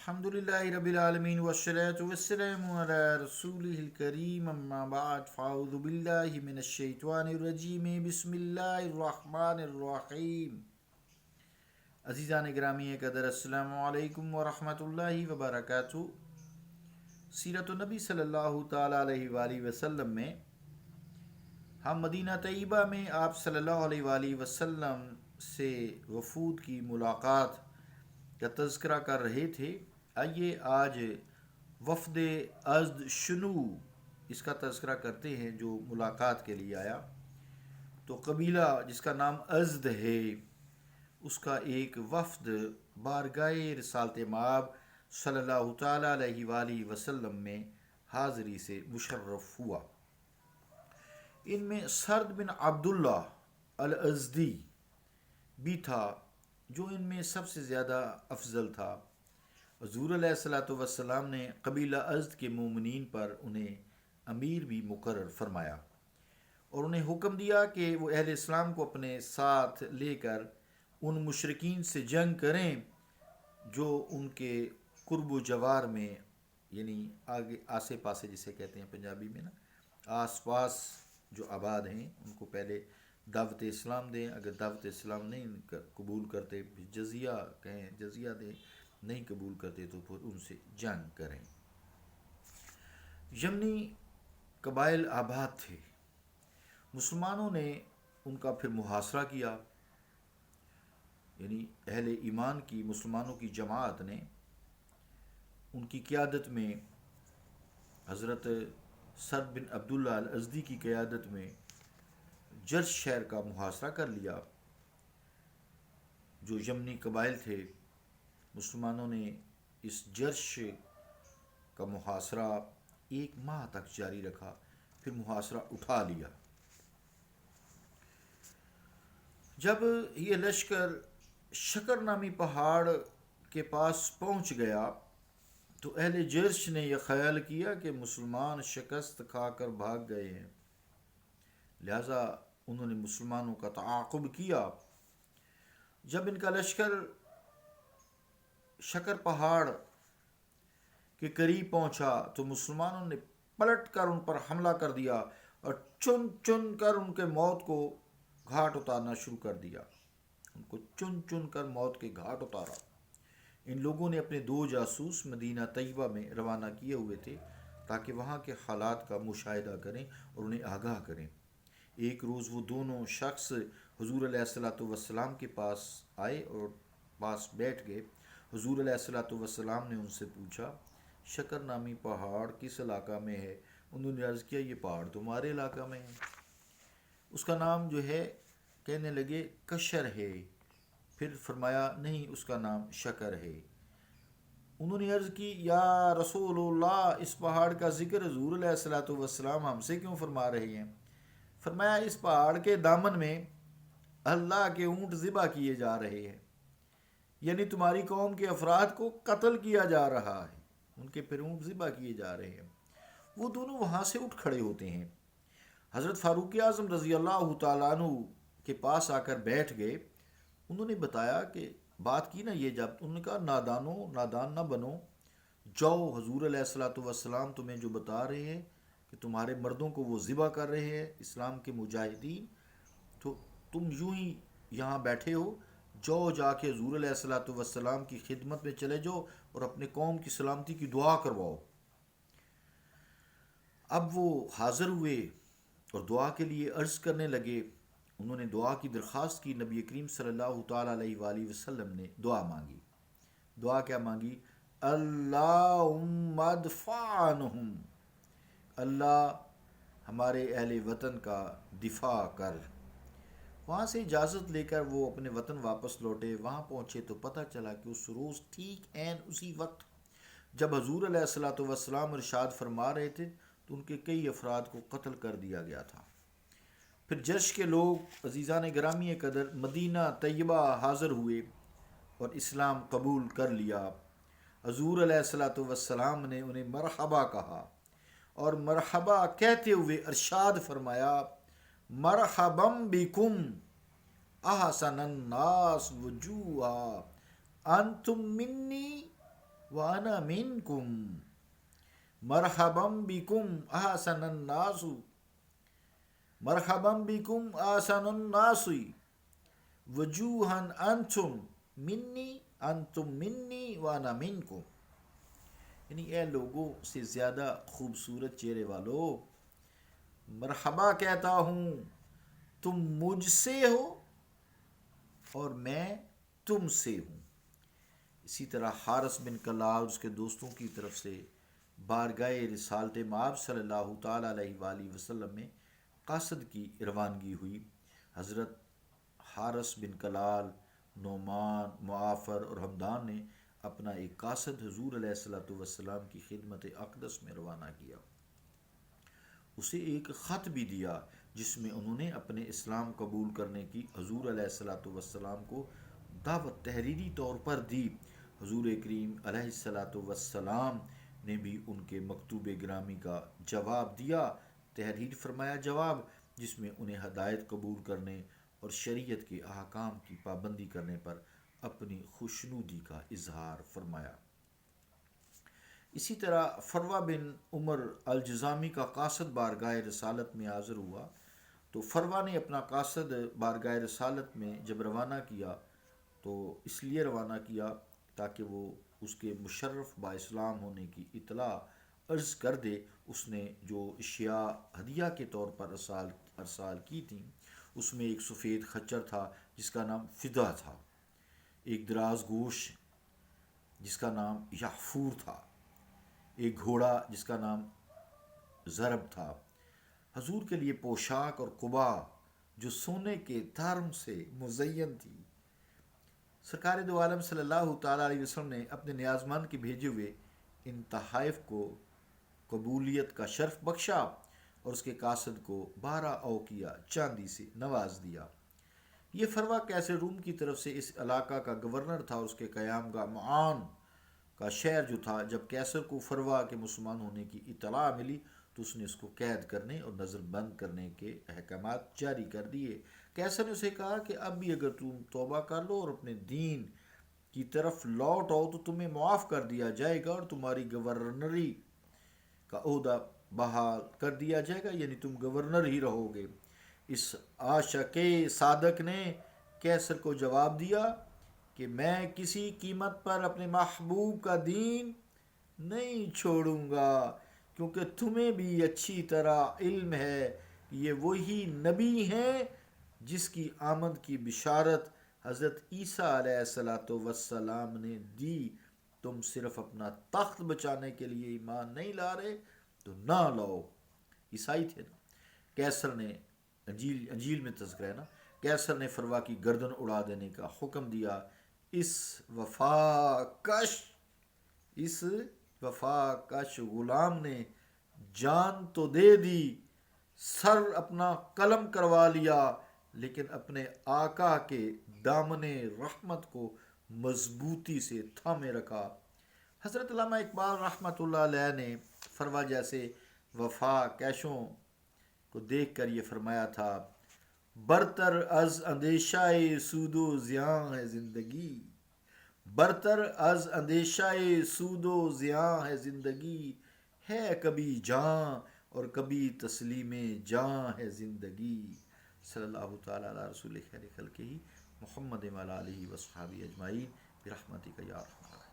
الحمدللہ رب العالمین والصلاة والسلام علی رسولہ الکریم اما بعد فاعوذ باللہ من الشیطان الرجیم بسم اللہ الرحمن الرحیم۔ عزیزان گرامی قدر، السلام علیکم ورحمۃ اللہ وبرکاتہ۔ سیرت النبی صلی اللہ تعالیٰ علیہ وآلہ وسلم میں ہم مدینہ طیبہ میں آپ صلی اللہ علیہ وآلہ وسلم سے وفود کی ملاقات کا تذکرہ کر رہے تھے۔ آئیے آج وفد ازد شنو اس کا تذکرہ کرتے ہیں جو ملاقات کے لیے آیا۔ تو قبیلہ جس کا نام ازد ہے اس کا ایک وفد بارگاہ رسالت مآب صلی اللہ تعالیٰ علیہ وآلہ وسلم میں حاضری سے مشرف ہوا۔ ان میں سرد بن عبداللہ الازدی بھی تھا جو ان میں سب سے زیادہ افضل تھا۔ حضور علیہ الصلوۃ والسلام نے قبیلہ ازد کے مومنین پر انہیں امیر بھی مقرر فرمایا اور انہیں حکم دیا کہ وہ اہل اسلام کو اپنے ساتھ لے کر ان مشرکین سے جنگ کریں جو ان کے قرب و جوار میں، یعنی آگے آسے پاسے جسے کہتے ہیں پنجابی میں نا، آس پاس جو آباد ہیں ان کو پہلے دعوت اسلام دیں، اگر دعوت اسلام نہیں قبول کرتے جزیہ کہیں، جزیہ دیں، نہیں قبول کرتے تو پھر ان سے جنگ کریں۔ یمنی قبائل آباد تھے، مسلمانوں نے ان کا پھر محاصرہ کیا، یعنی اہل ایمان کی مسلمانوں کی جماعت نے ان کی قیادت میں، حضرت سرد بن عبداللہ الازدی کی قیادت میں جرش شہر کا محاصرہ کر لیا۔ جو یمنی قبائل تھے، مسلمانوں نے اس جرش کا محاصرہ 1 ماہ تک جاری رکھا، پھر محاصرہ اٹھا لیا۔ جب یہ لشکر شکر نامی پہاڑ کے پاس پہنچ گیا تو اہل جرش نے یہ خیال کیا کہ مسلمان شکست کھا کر بھاگ گئے ہیں، لہذا انہوں نے مسلمانوں کا تعاقب کیا۔ جب ان کا لشکر شکر پہاڑ کے قریب پہنچا تو مسلمانوں نے پلٹ کر ان پر حملہ کر دیا اور چن چن کر ان کے موت کو گھاٹ اتارنا شروع کر دیا، ان کو چن چن کر موت کے گھاٹ اتارا۔ ان لوگوں نے اپنے 2 جاسوس مدینہ طیبہ میں روانہ کیے ہوئے تھے تاکہ وہاں کے حالات کا مشاہدہ کریں اور انہیں آگاہ کریں۔ ایک روز وہ دونوں شخص حضور علیہ الصلوۃ والسلام کے پاس آئے اور پاس بیٹھ گئے۔ حضور علیہ الصلوۃ والسلام نے ان سے پوچھا، شکر نامی پہاڑ کس علاقہ میں ہے؟ انہوں نے عرض کیا، یہ پہاڑ تمہارے علاقہ میں ہے۔ اس کا نام جو ہے، کہنے لگے کشر ہے، پھر فرمایا نہیں، اس کا نام شکر ہے۔ انہوں نے عرض کی، یا رسول اللہ، اس پہاڑ کا ذکر حضور علیہ الصلوۃ والسلام ہم سے کیوں فرما رہے ہیں؟ فرمایا، اس پہاڑ کے دامن میں اللہ کے اونٹ ذبح کیے جا رہے ہیں، یعنی تمہاری قوم کے افراد کو قتل کیا جا رہا ہے، ان کے پھر اونٹ ذبح کیے جا رہے ہیں۔ وہ دونوں وہاں سے اٹھ کھڑے ہوتے ہیں، حضرت فاروق اعظم رضی اللہ تعالیٰ عنہ کے پاس آ کر بیٹھ گئے۔ انہوں نے بتایا کہ بات کی نا یہ، جب انہوں نے کہا نادان نہ بنو، جاؤ، حضور علیہ الصلوۃ والسلام تمہیں جو بتا رہے ہیں کہ تمہارے مردوں کو وہ ذبح کر رہے ہیں اسلام کے مجاہدین، تو تم یوں ہی یہاں بیٹھے ہو، جاؤ جا کے حضور علیہ الصلوۃ والسلام کی خدمت میں چلے جاؤ اور اپنے قوم کی سلامتی کی دعا کرواؤ۔ اب وہ حاضر ہوئے اور دعا کے لیے عرض کرنے لگے۔ انہوں نے دعا کی درخواست کی، نبی کریم صلی اللہ تعالیٰ علیہ وآلہ وسلم نے دعا مانگی۔ دعا کیا مانگی؟ اللہم ادفع عنہم، اللہ ہمارے اہل وطن کا دفاع کر۔ وہاں سے اجازت لے کر وہ اپنے وطن واپس لوٹے۔ وہاں پہنچے تو پتہ چلا کہ اس روز ٹھیک عین اسی وقت جب حضور علیہ الصلوۃ والسلام ارشاد فرما رہے تھے تو ان کے کئی افراد کو قتل کر دیا گیا تھا۔ پھر جرش کے لوگ، عزیزان گرامی قدر، مدینہ طیبہ حاضر ہوئے اور اسلام قبول کر لیا۔ حضور علیہ الصلوۃ والسلام نے انہیں مرحبا کہا اور مرحبا کہتے ہوئے ارشاد فرمایا، مرحبا بکم احسن الناس وجوہا انتم منی وَأَنَا مِنْكُمْ مرحباً بكم أحسن الناس مرحباً بكم أحسن الناس وجوہاً انتم منی وانا منکم، یعنی اے لوگوں سے زیادہ خوبصورت چہرے والو، مرحبا کہتا ہوں، تم مجھ سے ہو اور میں تم سے ہوں۔ اسی طرح حارث بن کلاب اور اس کے دوستوں کی طرف سے بارگاہ رسالت مآب صلی اللہ تعالیٰ علیہ وآلہ وسلم میں قاصد کی روانگی ہوئی۔ حضرت حارث بن کلال، نعمان، معافر اور حمدان نے اپنا ایک قاصد حضور علیہ السلام کی خدمت اقدس میں روانہ کیا۔ اسے ایک خط بھی دیا جس میں انہوں نے اپنے اسلام قبول کرنے کی حضور علیہ السلام کو دعوت تحریری طور پر دی۔ حضور کریم علیہ السلام نے بھی ان کے مکتوب گرامی کا جواب دیا، تحریر فرمایا جواب، جس میں انہیں ہدایت قبول کرنے اور شریعت کے احکام کی پابندی کرنے پر اپنی خوشنودی کا اظہار فرمایا۔ اسی طرح فروہ بن عمر الجزامی کا قاصد بارگاہ رسالت میں حاضر ہوا تو فروہ نے اپنا قاصد بارگاہ رسالت میں جب روانہ کیا تو اس لیے روانہ کیا تاکہ وہ اس کے مشرف با اسلام ہونے کی اطلاع عرض کر دے۔ اس نے جو اشیاء ہدیہ کے طور پر ارسال کی تھیں اس میں ایک سفید خچر تھا جس کا نام فدا تھا، ایک دراز گوش جس کا نام یحفور تھا، ایک گھوڑا جس کا نام ضرب تھا، حضور کے لیے پوشاک اور قبا جو سونے کے تارم سے مزین تھی۔ سرکار دو عالم صلی اللہ تعالیٰ علیہ وسلم نے اپنے نیازمند کے بھیجے ہوئے ان تحائف کو قبولیت کا شرف بخشا اور اس کے قاصد کو 12 اوقیہ چاندی سے نواز دیا۔ یہ فروہ کیسر روم کی طرف سے اس علاقہ کا گورنر تھا اور اس کے قیام گاہ معان کا شہر جو تھا۔ جب کیسر کو فروہ کے مسلمان ہونے کی اطلاع ملی تو اس نے اس کو قید کرنے اور نظر بند کرنے کے احکامات جاری کر دیے۔ کیسر نے اسے کہا کہ اب بھی اگر تم توبہ کر لو اور اپنے دین کی طرف لوٹ آؤ تو تمہیں معاف کر دیا جائے گا اور تمہاری گورنری کا عہدہ بحال کر دیا جائے گا، یعنی تم گورنر ہی رہو گے۔ اس عاشق صادق نے کیسر کو جواب دیا کہ میں کسی قیمت پر اپنے محبوب کا دین نہیں چھوڑوں گا، کیونکہ تمہیں بھی اچھی طرح علم ہے کہ یہ وہی نبی ہیں جس کی آمد کی بشارت حضرت عیسیٰ علیہ السلام نے دی۔ تم صرف اپنا تخت بچانے کے لیے ایمان نہیں لا رہے تو نہ لاؤ۔ عیسائی تھے نا۔ کیسر نے انجیل میں تذکرہ ہے نا، کیسر نے فروہ کی گردن اڑا دینے کا حکم دیا۔ اس وفا کش غلام نے جان تو دے دی، سر اپنا قلم کروا لیا، لیکن اپنے آقا کے دامن رحمت کو مضبوطی سے تھامے رکھا۔ حضرت علامہ اقبال رحمۃ اللہ علیہ نے فروہ جیسے وفا کیشوں کو دیکھ کر یہ فرمایا تھا، برتر از اندیشہ سود و زیاں ہے زندگی، برتر از اندیشہ سود و زیاں ہے زندگی، ہے کبھی جاں اور کبھی تسلیم جاں ہے زندگی۔ صلی اللہ تعالیٰ علی رسول خیر خلقہ محمد وعلی آلہ وصحبہ اجمعین برحمتک یا ارحم الراحمین۔